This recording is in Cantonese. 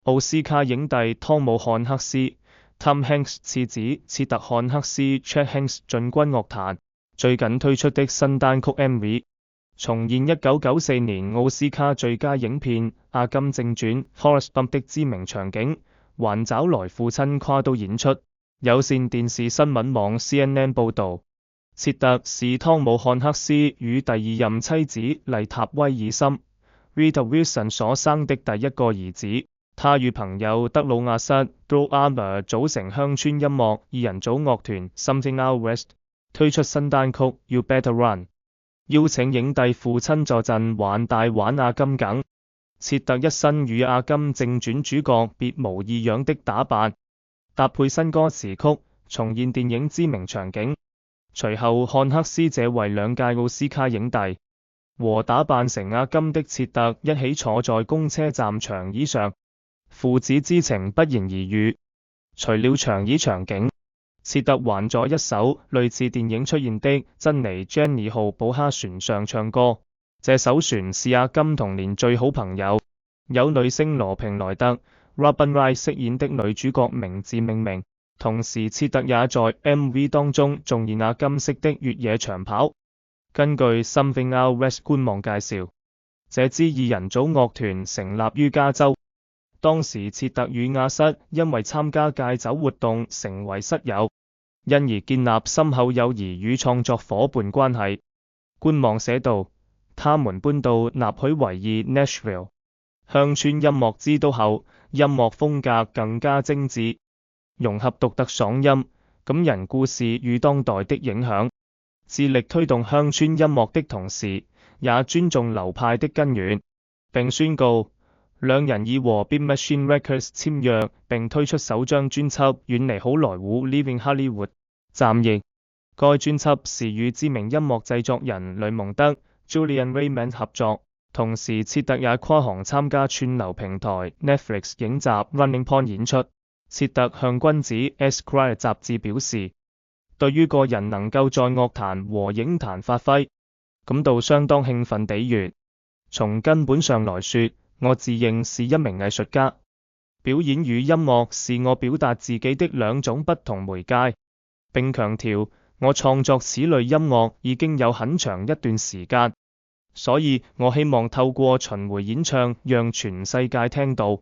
奧斯卡影帝湯姆漢克斯 （Tom Hanks） 次子切特漢克斯 （Chet Hanks） 進軍樂壇，最近推出的新單曲 MV， 重現1994年奧斯卡最佳影片《阿甘正傳》（Forrest Gump） 的知名場景，還找來父親跨度演出。有線電視新聞網 CNN 報導，切特是湯姆漢克斯與第二任妻子麗塔威爾森 （Rita Wilson） 所生的第一個兒子。他與朋友德魯亞瑟 （Drew Armour） 組成鄉村音樂二人組樂團 Something Out West， 推出新單曲《You Better Run》，邀請影帝父親助陣玩大玩阿甘梗。切特一身與阿甘正傳主角別無異樣的打扮，搭配新歌詞曲，重現電影知名場景。隨後漢克斯這位兩屆奧斯卡影帝，和打扮成阿甘的切特一起坐在公車站長椅上，父子之情不言而喻。除了長椅場景，切特還在一艘類似電影出現的珍妮 Jenny 號寶哈船上唱歌。這艘船是阿甘童年最好朋友，有女星羅平萊特 Robin Wright 飾演的女主角名字命名。同時切特也在 MV 當中重現阿甘式的越野長跑。根據 Something Out West 官網介紹，這支二人組樂團成立於加州。當時切特與亞瑟因為參加戒酒活動成為室友，因而建立深厚友誼與創作夥伴關係。官網寫道，他們搬到納許維爾 Nashville 鄉村音樂之都後，音樂風格更加精緻，融合獨特嗓音、感人故事與當代的影響，致力推動鄉村音樂的同時，也尊重流派的根源，並宣告兩人已和 Beat Machine Records 簽約，並推出首張專輯《遠離好萊塢 Leaving Hollywood》。暫譯，該專輯是與知名音樂製作人雷蒙德 Julian Raymond 合作，同時切特也跨行參加串流平台 Netflix 影集 Running Point 演出。切特向君子 Esquire 雜誌表示，對於個人能夠在樂壇和影壇發揮，感到相當興奮地說，從根本上來說，我自認是一名藝術家，表演與音樂是我表達自己的兩種不同媒介，並強調我創作此類音樂已經有很長一段時間，所以我希望透過巡迴演唱讓全世界聽到。